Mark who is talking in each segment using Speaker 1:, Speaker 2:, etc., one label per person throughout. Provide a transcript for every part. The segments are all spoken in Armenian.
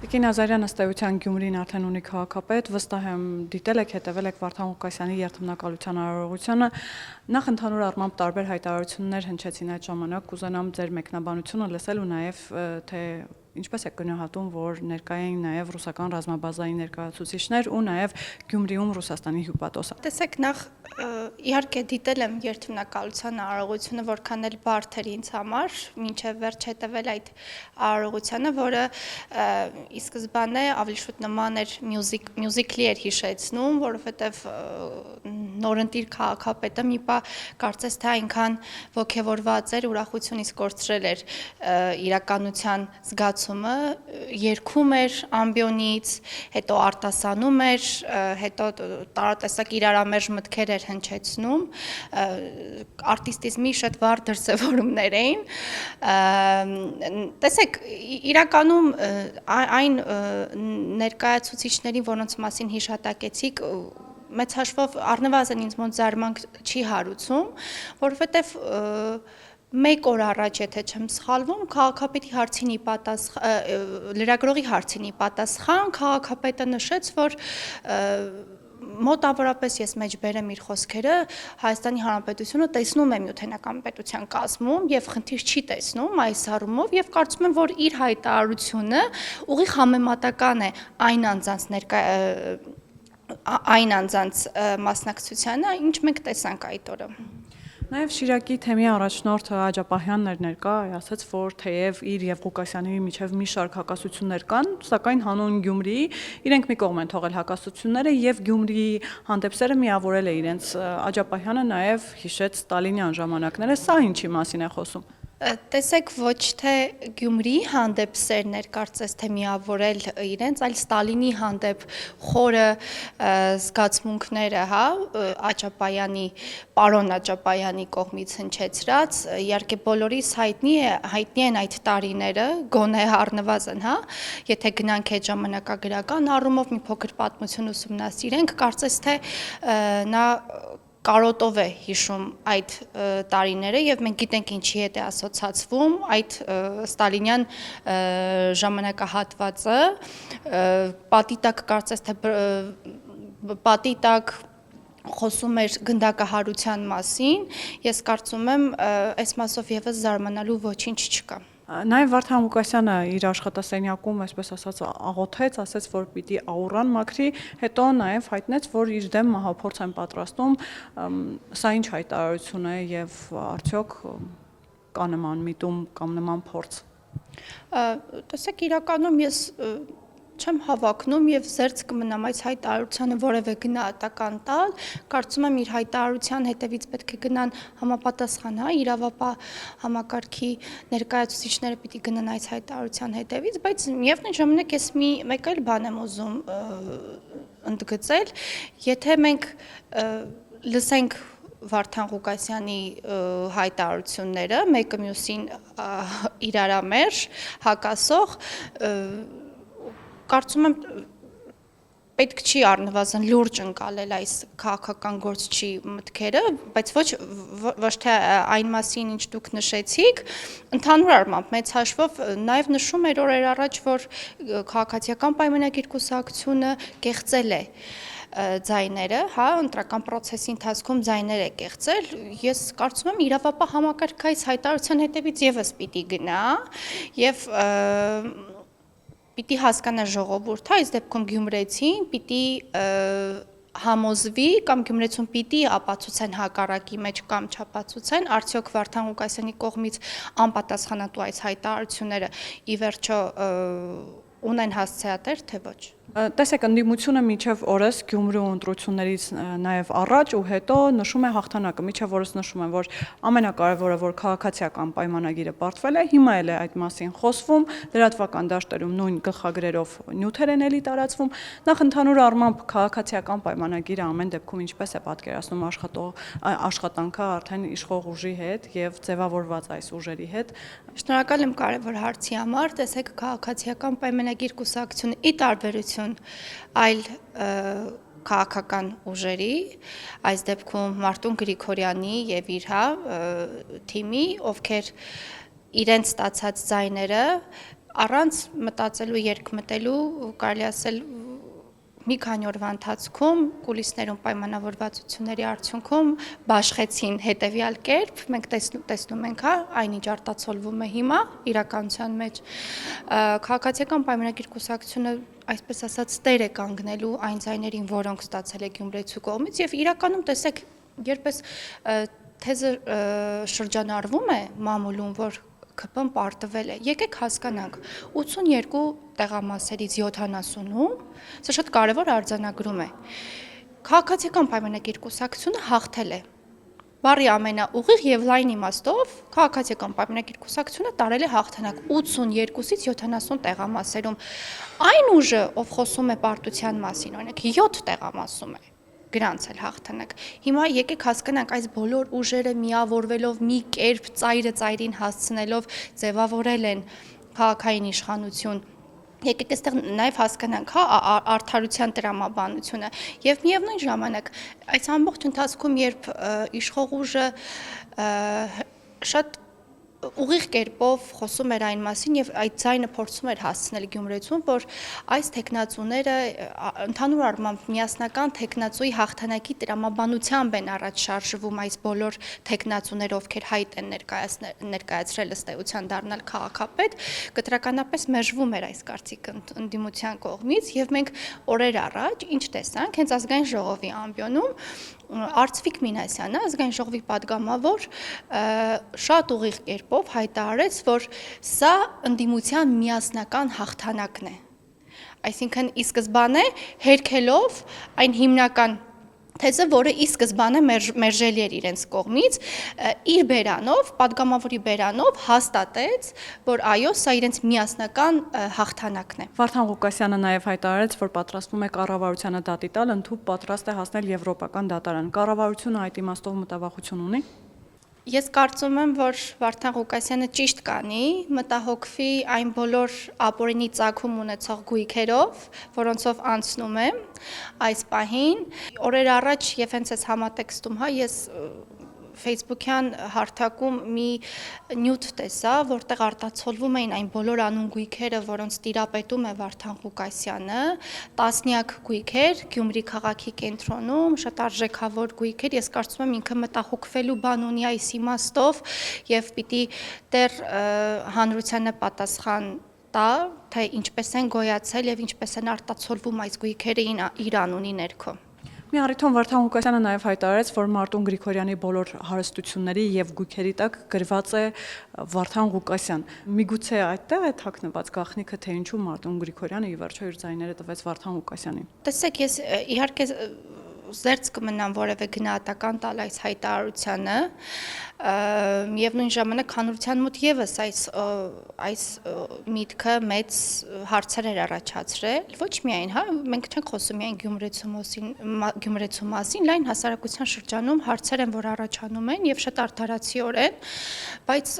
Speaker 1: Տիկին Ազարյան ըստ էության Գյումրին արդեն ունի քաղաքապետ, վստահ եմ դիտել եք, հետևել եք Վարդան Ղուկասյանի երթմնակալության արարողությանը, նախ ընդհանուր առմամբ տարբեր հայտարարություններ հնչեցին այդ ժամանակ, կուզենամ ձեր մեկնաբանությունը լսել ու նաև թե ինչպես եք գնահատում, որ ներկա էին նաև ռուսական ռազմաբազայի ներկայացուցիչներ ու նաև Գյումրիում Ռուսաստանի հյուպատոսը։
Speaker 2: Տեսեք, նախ իհարկե դիտել եմ երթմնակալության արարողությունը, որքան էլ բարդ էր ինձ համար, մինչև վերջ հետևել այդ արարողությանը, որը ի սկզբանե ավելի շուտ նման էր մյուզիկլի էր հիշեցնում, որովհետև նորընտիր քաղաքապետը մի պահ կարծես թե այնքան ոգևորված էր, ուրախությունից կորցրել էր իրականության զգացումը, երգում էր ամբիոնից, հետո արտասանում էր, հետո տարատեսակ իրարամերժ մտքեր էր հնչեցնում, արտիստիզմի շատ վառ դրսևորումներ էին, տեսեք, իրականում այն ներկայացուցիչներին, որոնց մասին հիշատակեցիք, մեծ հաշվով առնվազն ինձ մոտ զարմանք չի հարուցում, որովհետև մեկ օր առաջ, եթե չեմ սխալվում, քաղաքապետի հարցինի լրագրողի հարցինի պատասխան քաղաքապետը նշեց, որ մոտավորապես ես մեջ բերեմ իր խոսքերը, Հայաստանի Հանրապետությունը տեսնում է Միութենական պետության կազմում եւ խնդիր չի տեսնում այս առումով եւ կարծում եմ, որ իր հայտարարությունը ուղիղ համեմատական է այն անձանց մասնակցությանը, ինչ մենք տեսանք այդ օրը։
Speaker 1: Նաև Շիրակի թեմի առաջնորդը Աջապահյանն էր ներկա, ասաց, որ թեև իր եւ Ղուկասյանի միջև մի շարք հակասություններ կան, սակայն հանուն Գյումրիի իրենք մի կողմ են թողել հակասությունները եւ Գյումրիի հանդեպ սերը միավորել է իրենց։ Աջապահյանը նաև հիշեց ստալինյան ժամանակները, սա ինչի մասին է խոսում։
Speaker 2: Տեսեք, ոչ թե Գյումրիի հանդեպ սերն էր կարծես թե միավորել իրենց, այլ Ստալինի հանդեպ խորը զգացմունքները, պարոն Աջապայանի կողմից հնչեցրած, իհարկե բոլորիս հայտնի են այդ տարիները, գոնե առնվազն, եթե գնանք այդ ժամանակագրական առումով մի փոքր պատմություն ուսումնասիրենք, կարծես թե նա կարոտով է հիշում այդ տարիները եւ մենք գիտենք ինչի հետ է ասոցացվում այդ ստալինյան ժամանակահատվածը, պատի տակ կարծես թե պատի տակ խոսում էր գնդակահարության մասին, ես կարծում եմ այս մասով եւս զարմանալու ոչինչ չկա։
Speaker 1: Նաև Վարդան Ղուկասյանը իր աշխատասենյակում, այսպես ասած, աղոթեց, ասաց, որ պիտի աուրան մաքրի, հետո նաև հայտնեց, որ իր դեմ մահափորձ են պատրաստում, սա ինչ հայտարարություն է եւ արդյոք կա նման միտում կամ նման փորձ։
Speaker 2: Տեսեք, իրականում ես չեմ հավակնում եւ զերծ կմնամ այս հայտարարությանը որևէ գնահատական տալ, կարծում եմ իր հայտարարության հետևից պետք է գնան համապատասխան, իրավապահ համակարգի ներկայացուցիչները պիտի գնան այս հայտարարության հետևից, բայց միևնույն ժամանակ ես մեկ այլ բան եմ ուզում ընդգծել, եթե մենք լսենք Վարդան Ղուկասյանի հայտարարությունները, մեկը մյուսին իրարամերժ, հակասող, կարծում եմ պետք չի առնվազն լուրջ ընկալել այս քաղաքական գործչի մտքերը, բայց ոչ թե այն մասին, ինչ դուք նշեցիք, ընդհանուր առմամբ մեծ հաշվով նաև նշում էր օրեր առաջ, որ քաղաքացիական պայմանագիր կուսակցությունը կեղծել է ձայները, ընտրական process-ի ընթացքում ձայներ է կեղծել, ես կարծում եմ իրավապահ համակարգը այս հայտարարության հետևից եւս պիտի գնա եւ պիտի հասկանա ժողովուրդը, այս դեպքում գյումրեցին, պիտի համոզվի կամ գյումրեցուն պիտի ապացուցեն հակառակի մեջ կամ չապացուցեն, արդյոք Վարդան Ղուկասյանի կողմից անպատասխանատու այս հայտարարությունները ի վերջո ունեն հասցեատեր, թե ոչ։
Speaker 1: Տեսեք, ընդդիմությունը մինչև օրս Գյումրու ընտրություններից նաև առաջ ու հետո նշում է հաղթանակը, մինչև օրս նշում են, որ ամենակարևորը, որ քաղաքացիական պայմանագիրը պարտվել է, հիմա էլ է այդ մասին խոսվում, լրատվական դաշտերում նույն գլխագրերով նյութեր են էլի տարածվում, նախ ընդհանուր առմամբ քաղաքացիական պայմանագիրը ամեն դեպքում ինչպես է պատկերացնում աշխատանքը արդեն իշխող ուժի հետ եւ ձևավորված այս ուժերի հետ։
Speaker 2: Շնորհակալ եմ կարևոր հարցի համար, տեսեք քաղաքացիական պայմանագիր կուսակցությունը ի տարբերություն այլ քաղաքական ուժերի, այս դեպքում Մարտուն Գրիգորյանի եւ իր թիմի, ովքեր իրենց ստացած ձայները առանց մտածելու, երկմտելու, կարելի ասել մի քանի օրվա ընթացքում կուլիսներում պայմանավորվածությունների արդյունքում բաշխեցին հետևյալ կերպ, մենք տեսնում ենք, այն ինչ արտացոլվում է հիմա իրականության մեջ, քաղաքացիական պայմանագիր կուսակցությունը այսպես ասած տեր է կանգնելու այն ձայներին, որոնք ստացել է Գյումրեցու կողմից եւ իրականում տեսեք, երբ էս թեզը շրջանառվում է մամուլում, որ ԿՊ-ն պարտվել է։ Եկեք հասկանանք, 82 տեղամասերից 70-ում, սա շատ կարևոր արձանագրում է։ Քաղաքացիական պայմանագիր կուսակցությունը հաղթել է։ Բառի ամենաուղիղ եւ լայն իմաստով քաղաքացիական պայմանագիր կուսակցությունը տարել է հաղթանակ 82-ից 70 տեղամասերում։ Այն ուժը, ով խոսում է պարտության մասին, օրինակ 7 տեղամասում է գրանցել հաղթանակ։ Հիմա եկեք հասկանանք, այս բոլոր ուժերը միավորվելով մի կերպ ծայրը ծայրին հասցնելով ձևավորել են քաղաքային իշխանություն։ Եկեք այստեղ նաև հասկանանք, արդարության տրամաբանությունը եւ միևնույն ժամանակ այս ամբողջ ընթացքում, երբ իշխող ուժը շատ ուղիղ կերպով խոսում էր այն մասին եւ այդ ձայնը փորձում էր հասցնել Գյումրեցուն, որ այս տեխնացուները ընդհանուր առմամբ միասնական տեխնացուի հաղթանակի տրամաբանությամբ են առաջ շարժվում այս բոլոր տեխնացուները, ովքեր հայտ են ներկայացրել ըստ էության դառնալ քաղաքապետ, կտրականապես մերժվում էր այս կարծիքը ընդդիմության կողմից եւ մենք օրեր առաջ ինչ տեսանք, հենց ազգային ժողովի ամբիոնում Արծվիկ Մինասյանը, ազգային ժողովի падգամավոր, շատ ուղիղ կերպով հայտարարեց, որ սա ընդդիմության միասնական հաղթանակն է։ Այսինքն ի սկզբանե հերքելով այն հիմնական թեզը, որը ի սկզբանե մերժելի էր իրենց կողմից, իր բերանով, падգամավորի բերանով հաստատեց, որ այո, սա իրենց միասնական հաղթանակն է։
Speaker 1: Վարդան Ղուկասյանը նաև հայտարարեց, որ պատրաստվում է կառավարությանը դատի տալ, ընդհանուր պատրաստ է հասնել Եվրոպական դատարան։ Կառավարությունը այդ իմաստով մտավախություն ունի։
Speaker 2: Ես կարծում եմ, որ Վարդան Ղուկասյանը ճիշտ կանի, մտահոգվի այն բոլոր ապօրինի ծագում ունեցող գույքերով, որոնցով անցնում է այս պահին։ Օրեր առաջ եւ հենց այս համատեքստում, ես Facebook-յան հարթակում մի նյութ տեսա, որտեղ արտացոլվում էին այն բոլոր անուն գույքերը, որոնց տիրապետում է Վարդան Ղուկասյանը, տասնյակ գույքեր Գյումրի քաղաքի կենտրոնում, շատ արժեքավոր գույքեր, ես կարծում եմ ինքը մտահոգվելու բան ունի այս իմաստով եւ պիտի դեռ հանրությանը պատասխան տա, թե ինչպես են գոյացել եւ ինչպես են արտացոլվում այս գույքերը իր անունի ներքո։
Speaker 1: Մի առիթում Վարդան Ղուկասյանը նաև հայտարարեց, որ Մարտուն Գրիգորյանի բոլոր հարստությունների եւ գույքերի տակ գրված է Վարդան Ղուկասյան։ Միգուցե այդտեղ է թաքնված գաղտնիքը, թե ինչու Մարտուն Գրիգորյանը ի վերջո իր ձայները տվեց Վարդան Ղուկասյանին։
Speaker 2: Տեսեք, ես իհարկե զերծ կմնամ որևէ գնահատական տալ այս հայտարարությանը, միևնույն ժամանակ հանրության մոտ եւս այս միտքը մեծ հարցեր էր առաջացրել, ոչ միայն, մենք չենք խոսում միայն Գյումրեցու մասին, լայն հասարակության շրջանում հարցեր են, որ առաջանում են եւ շատ արդարացիորեն, բայց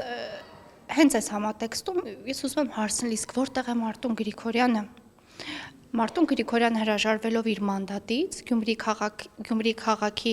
Speaker 2: հենց այս համատեքստում ես ուզում եմ հարցնել, իսկ որտեղ է Մարտուն Գրիգորյանը։ Մարտուն Գրիգորյանը հրաժարվելով իր մանդատից, Գյումրի քաղաքի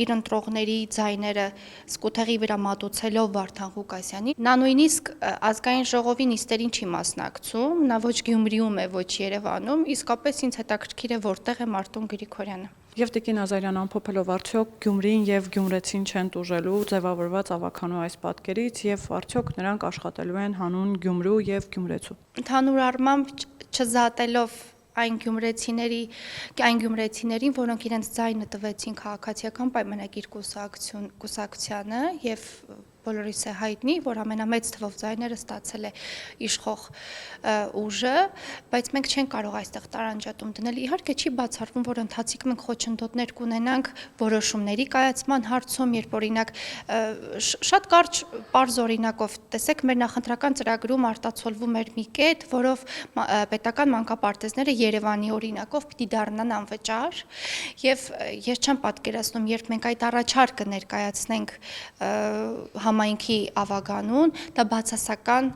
Speaker 2: իր ընտրողների ձայները սկութեղի վրա մատուցելով Վարդան Ղուկասյանին, նա նույնիսկ ազգային ժողովի նիստերին չի մասնակցում, նա ոչ Գյումրիում է, ոչ Երևանում, իսկապես ինձ հետաքրքիր է որտեղ է Մարտուն Գրիգորյանը։
Speaker 1: Եվ Տիկին Ազարյան ամփոփելով արդյոք Գյումրին եւ Գյումրեցին չեն տուժելու ձևավորված ավականու այս պատկերից եւ արդյոք նրանք աշխատելու են հանուն Գյումրու եւ Գյումրեցու։ Ընդհանուր
Speaker 2: առմամբ չզատելով այն գյումրեցիներին, որոնք իրենց ձայնը տվեցին քաղաքացիական պայմանագիր կուսակցությանը եւ բոլորիս է հայտնի, որ ամենամեծ թվով ձայները ստացել է իշխող ուժը, բայց մենք չենք կարող այստեղ տարանջատում դնել։ Իհարկե չի բացառվում, որ ընթացիկ մենք խոչընդոտներ կունենանք որոշումների կայացման հարցում, երբ օրինակ շատ կարճ պարզ օրինակով, տեսեք, մեր նախընտրական ծրագրում արտացոլվում էր մի կետ, որով պետական մանկապարտեզները Երևանի օրինակով պիտի դառնան անվճար, եւ ես չեմ պատկերացնում, երբ մենք այդ առաջարկը ներկայացնենք համայնքի ավագանուն, դա բացասական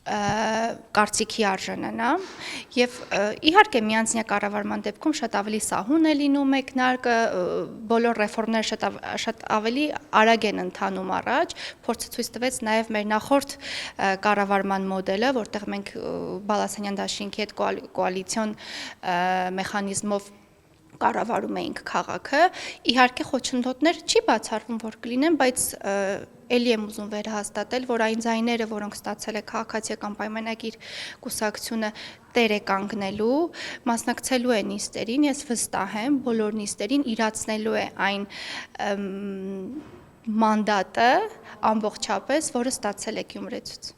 Speaker 2: կարծիքի արժանանա եւ իհարկե միանձնյա կառավարման դեպքում շատ ավելի սահուն է լինում մեկնարկը, բոլոր ռեֆորմները շատ ավելի արագ են ընթանում առաջ, փորձը ցույց տվեց նաեւ մեր նախորդ կառավարման մոդելը, որտեղ մենք Բալասանյան դաշինքի հետ կոալիցիոն մեխանիզմով կառավարում էինք քաղաքը, իհարկե խոչընդոտներ չի բացառվում, որ կլինեն, բայց էլի եմ ուզում վերահաստատել, որ այն ձայները, որոնք ստացել է քաղաքացիական պայմանագիր կուսակցությունը տեր է կանգնելու, մասնակցելու է նիստերին, ես վստահ եմ, բոլոր նիստերին իրացնելու է այն մանդատը ամբողջապես, որը ստացել է Գյումրեցուց։